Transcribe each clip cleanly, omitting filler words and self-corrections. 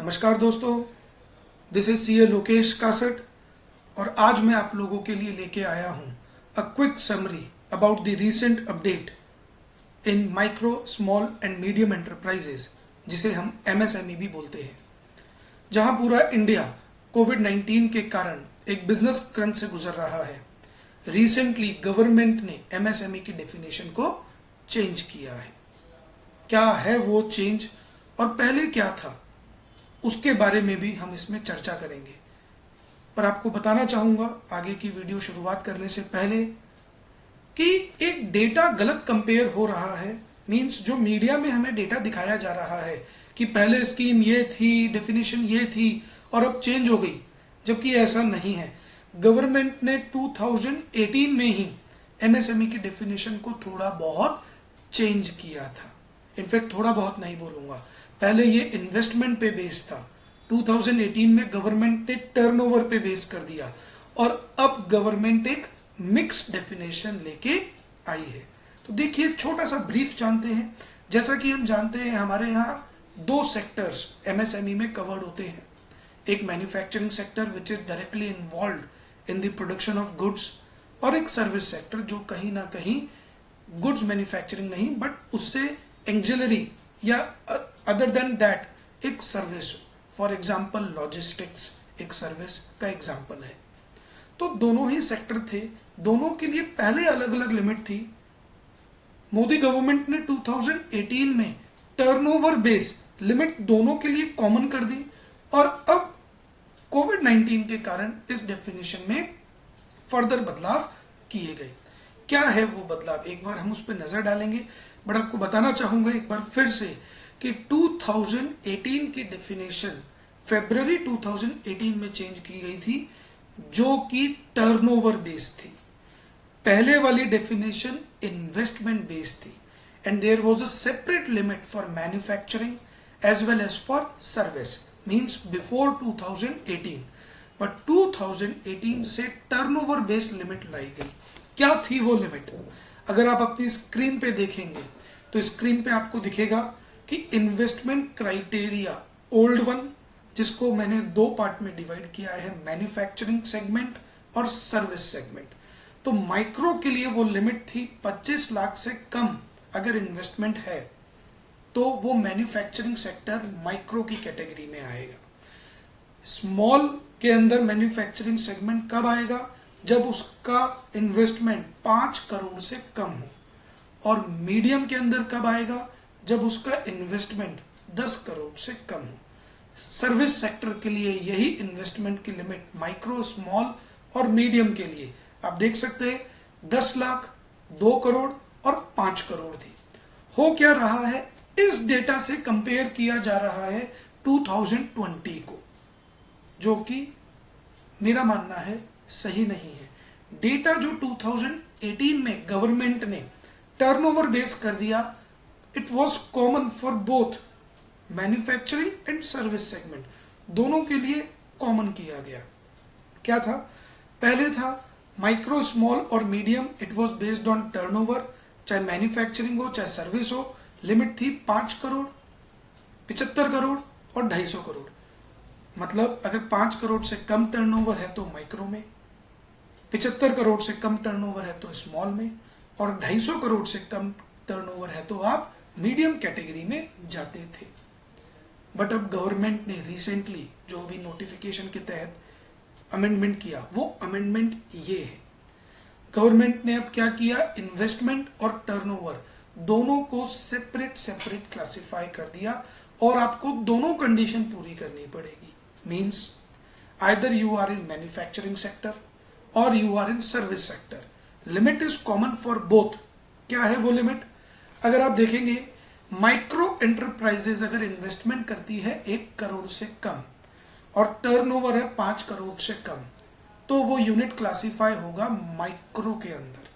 नमस्कार दोस्तों, this is CA Lokesh caste और आज मैं आप लोगों के लिए लेके आया हूँ a quick summary about the recent update in micro small and medium enterprises, जिसे हम एमएसएमई भी बोलते हैं। जहाँ पूरा इंडिया कोविड-19 के कारण एक बिजनेस क्रंच से गुजर रहा है, रिसेंटली गवर्नमेंट ने एमएसएमई की डेफिनेशन को चेंज किया है। क्या है वो चेंज और पहले क्या था, उसके बारे में भी हम इसमें चर्चा करेंगे। पर आपको बताना चाहूँगा आगे की वीडियो शुरुआत करने से पहले कि एक डेटा गलत कंपेयर हो रहा है। मींस जो मीडिया में हमें डेटा दिखाया जा रहा है कि पहले स्कीम ये थी, डेफिनेशन ये थी और अब चेंज हो गई, जबकि ऐसा नहीं है। गवर्नमेंट ने 2018 में ही एमएसएमई की डेफिनेशन को थोड़ा बहुत चेंज किया था। इनफैक्ट थोड़ा बहुत नहीं बोलूँगा, पहले ये इन्वेस्टमेंट पे बेस था। 2018 में गवर्नमेंट ने टर्नओवर पे बेस कर दिया और अब गवर्नमेंट एक मिक्स डेफिनेशन लेके आई है। तो देखिए, छोटा सा ब्रीफ जानते हैं। जैसा कि हम जानते हैं, हमारे यहाँ दो सेक्टर्स एमएसएमई में कवर्ड होते हैं। एक manufacturing sector which is directly involve in the production of goods, और एक सर्विस सेक्टर जो कहीं ना कहीं गुड्स मैन्युफैक्चरिंग नहीं बट उससे एक्सिलरी या अदर देन दैट एक सर्विस। फॉर एग्जाम्पल लॉजिस्टिक्स एक सर्विस का एग्जाम्पल है। तो दोनों ही सेक्टर थे, दोनों के लिए पहले अलग अलग लिमिट थी। मोदी गवर्नमेंट ने 2018 में टर्नओवर बेस लिमिट दोनों के लिए कॉमन कर दी और अब कोविड-19 के कारण इस डेफिनेशन में फर्दर बदलाव किए गए। क्या है वो बदलाव, एक बार हम उस पर नजर डालेंगे। बट आपको बताना चाहूंगा एक बार फिर से कि 2018 की डेफिनेशन फरवरी 2018 में चेंज की गई थी, जो कि टर्नओवर बेस थी। पहले वाली डेफिनेशन इन्वेस्टमेंट बेस थी and there was a separate limit for manufacturing as well as for service, means before 2018। But 2018 से टर्नओवर बेस लिमिट लाई गई। क्या थी वो लिमिट? अगर आप अपनी स्क्रीन पे देखेंगे तो स्क्रीन पे आपको दिखेगा कि इन्वेस्टमेंट क्राइटेरिया ओल्ड वन, जिसको मैंने दो पार्ट में डिवाइड किया है, मैन्युफैक्चरिंग सेगमेंट और सर्विस सेगमेंट। तो माइक्रो के लिए वो लिमिट थी 25 लाख से कम अगर इन्वेस्टमेंट है तो वो मैन्युफैक्चरिंग सेक्टर माइक्रो की कैटेगरी में आएगा। स्मॉल के अंदर मैन्युफैक्चरिंग सेगमेंट कब आएगा? जब उसका इन्वेस्टमेंट 5 करोड़ से कम हो। और मीडियम के अंदर कब आएगा? जब उसका इन्वेस्टमेंट 10 करोड़ से कम हो। सर्विस सेक्टर के लिए यही इन्वेस्टमेंट की लिमिट माइक्रो, स्मॉल और मीडियम के लिए आप देख सकते हैं 10 लाख, 2 करोड़ और 5 करोड़ थी। हो क्या रहा है, इस डेटा से कंपेयर किया जा रहा है 2020 को, जो कि मेरा मानना है सही नहीं है। डेटा जो 2018 में गवर्नमेंट ने टर्नओवर बेस कर दिया, it was common for both manufacturing and service segment, दोनों के लिए कॉमन किया गया। क्या था? पहले था माइक्रो, स्मॉल और medium, it was based on turnover, चाहे मैन्युफैक्चरिंग हो चाहे सर्विस हो। लिमिट थी 5 करोड़, 75 करोड़ और 250 करोड़। मतलब अगर 5 करोड़ से कम टर्नओवर है तो माइक्रो में, 75 करोड़ से कम टर्नओवर है तो स्मॉल में, और 250 करोड़ से कम टर्नओवर है तो आप मीडियम कैटेगरी में जाते थे। बट अब गवर्नमेंट ने रिसेंटली जो भी नोटिफिकेशन के तहत अमेंडमेंट किया, वो अमेंडमेंट ये है। गवर्नमेंट ने अब क्या किया, इन्वेस्टमेंट और टर्नओवर दोनों को सेपरेट क्लासिफाई कर दिया और आपको दोनों कंडीशन पूरी करनी पड़ेगी। Means either you are in manufacturing sector और you are in service sector. Limit is common for both. क्या है वो लिमिट? अगर आप देखेंगे, माइक्रो एंटरप्राइजेज अगर इन्वेस्टमेंट करती है 1 करोड़ से कम और टर्नओवर है 5 करोड़ से कम, तो वो यूनिट क्लासिफाई होगा माइक्रो के अंदर।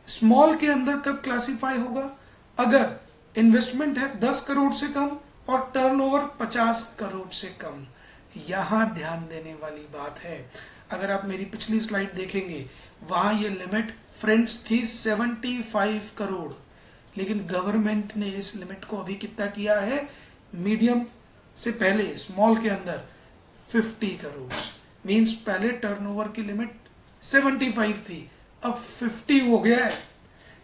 स्मॉल के अंदर कब क्लासिफाई होगा? अगर इन्वेस्टमेंट है 10 करोड़ से कम और टर्नओवर 50 करोड़ से कम। यहां ध्यान देने वाली बात है, अगर आप मेरी पिछली स्लाइड देखेंगे, वहां ये लिमिट फ्रेंड्स थी 75 करोड़, लेकिन गवर्नमेंट ने इस लिमिट को अभी कितना किया है, मीडियम से पहले स्मॉल के अंदर 50 करोड़, मीन्स पहले टर्नओवर की लिमिट 75 थी, अब 50 हो गया है।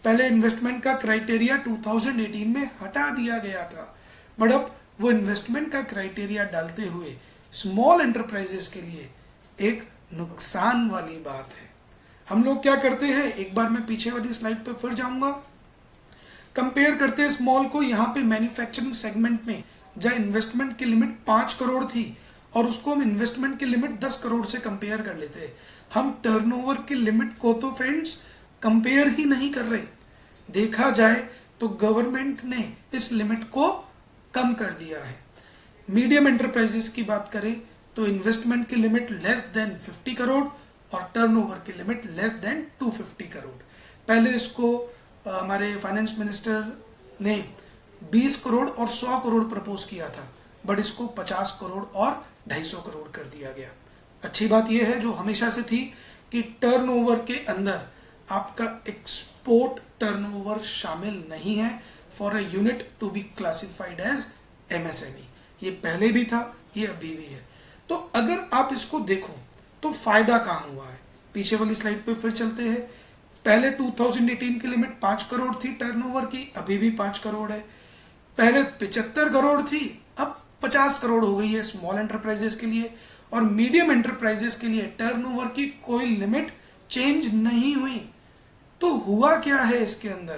पहले इन्वेस्टमेंट का क्राइटेरिया 2018 में हटा दिया गया था, बट अब वो इन्वेस्टमेंट का क्राइटेरिया डालते हुए स्मॉल एंटरप्राइजेस के लिए एक नुकसान वाली बात है। हम लोग क्या करते हैं, एक बार मैं पीछे वाली स्लाइड पे फिर जाऊंगा, कंपेयर करते हैं स्मॉल को। यहाँ पे मैन्युफैक्चरिंग सेगमेंट में जहाँ इन्वेस्टमेंट की लिमिट 5 करोड़ थी और उसको हम इन्वेस्टमेंट की लिमिट 10 करोड़ से कंपेयर कर लेते हैं। हम टर्नओवर की लिमिट को तो फ्रेंड्स कंपेयर ही नहीं कर रहे। देखा जाए तो गवर्नमेंट ने इस लिमिट को कम कर दिया है। मीडियम एंटरप्राइजेस की बात करें तो इन्वेस्टमेंट की लिमिट लेस देन 50 करोड़ और टर्नओवर की लिमिट लेस देन 250 करोड़। पहले इसको हमारे फाइनेंस मिनिस्टर ने 20 करोड़ और 100 करोड़ प्रपोज किया था, बट इसको 50 करोड़ और 250 करोड़ कर दिया गया। अच्छी बात यह है जो हमेशा से थी कि टर्नओवर के अंदर आपका एक्सपोर्ट टर्नओवर शामिल नहीं है for a unit to be classified as MSME. ये पहले भी था, ये अभी भी है। तो अगर आप इसको देखो तो फायदा कहाँ हुआ है, पीछे वाली स्लाइड पे फिर चलते हैं। पहले 2018 की लिमिट 5 करोड़ थी टर्नओवर की, अभी भी 5 करोड़ है। पहले 75 करोड़ थी, अब 50 करोड़ हो गई है स्मॉल एंटरप्राइजेस के लिए। और मीडियम एंटरप्राइजेस के लिए टर्नओवर की कोई लिमिट चेंज नहीं हुई। तो हुआ क्या है इसके अंदर,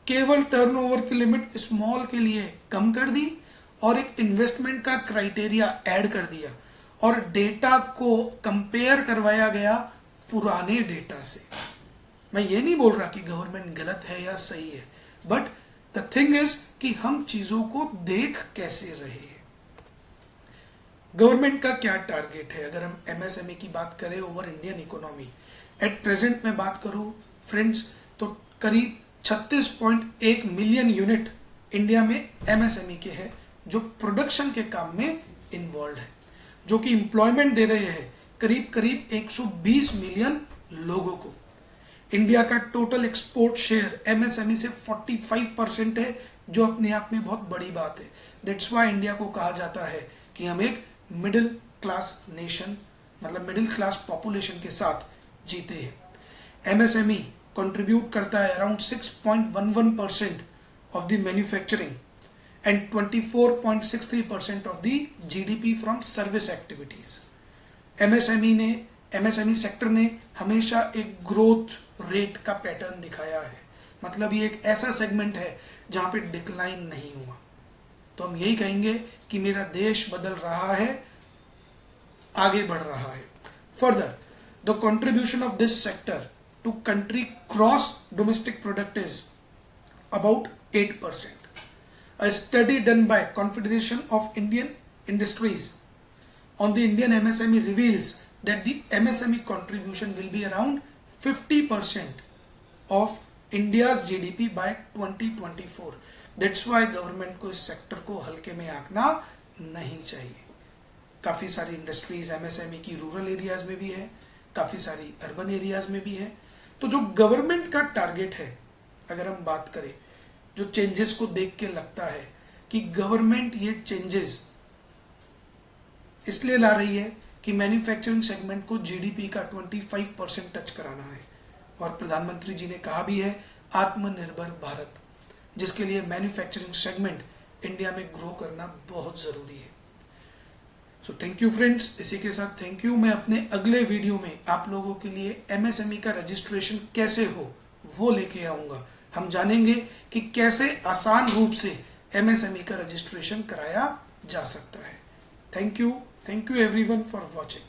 केवल टर्नओवर की लिमिट स्मॉल के लिए कम कर दी और एक इन्वेस्टमेंट का क्राइटेरिया ऐड कर दिया और डेटा को कंपेयर करवाया गया पुराने डेटा से। मैं ये नहीं बोल रहा कि गवर्नमेंट गलत है या सही है, बट द थिंग इज कि हम चीजों को देख कैसे रहे हैं। गवर्नमेंट का क्या टारगेट है अगर हम एमएसएमई की बात करें over Indian economy. At present में बात करूं फ्रेंड्स तो करीब 36.1 मिलियन यूनिट इंडिया में एमएसएमई के हैं जो प्रोडक्शन के काम में इन्वॉल्व है, जो कि एम्प्लॉयमेंट दे रहे हैं करीब करीब 120 मिलियन लोगों को। इंडिया का टोटल एक्सपोर्ट शेयर एमएसएमई से 45% है, जो अपने आप में बहुत बड़ी बात है। दैट्स व्हाई इंडिया को कहा जाता है कि हम एक मिडिल क्लास नेशन, मतलब मिडिल क्लास पॉपुलेशन के साथ जीते हैं। एमएसएमई कंट्रीब्यूट करता है around 6.11% of the manufacturing and 24.63% of the GDP from service activities. MSME sector ने हमेशा एक ग्रोथ रेट का पैटर्न दिखाया है, मतलब ये एक ऐसा सेगमेंट है जहां पे डिक्लाइन नहीं हुआ। तो हम यही कहेंगे कि मेरा देश बदल रहा है, आगे बढ़ रहा है। Further, the contribution of this sector to country cross domestic product is about 8%. A study done by Confederation of Indian Industries on the Indian MSME reveals that the MSME contribution will be around 50% of India's GDP by 2024. That's why government को इस sector को हल्के में आंकना नहीं चाहिए। काफ़ी सारी industries MSME की रूरल एरियाज में भी है, काफ़ी सारी अर्बन एरियाज में भी है। तो जो गवर्नमेंट का टारगेट है, अगर हम बात करें, जो चेंजेस को देख के लगता है कि गवर्नमेंट ये चेंजेस इसलिए ला रही है कि मैन्युफैक्चरिंग सेगमेंट को जीडीपी का 25% टच कराना है। और प्रधानमंत्री जी ने कहा भी है आत्मनिर्भर भारत, जिसके लिए मैन्युफैक्चरिंग सेगमेंट इंडिया में ग्रो करना बहुत जरूरी है। सो थैंक यू फ्रेंड्स, इसी के साथ थैंक यू। मैं अपने अगले वीडियो में आप लोगों के लिए एमएसएमई का रजिस्ट्रेशन कैसे हो वो लेके आऊंगा। हम जानेंगे कि कैसे आसान रूप से एमएसएमई का रजिस्ट्रेशन कराया जा सकता है। Thank you everyone for watching.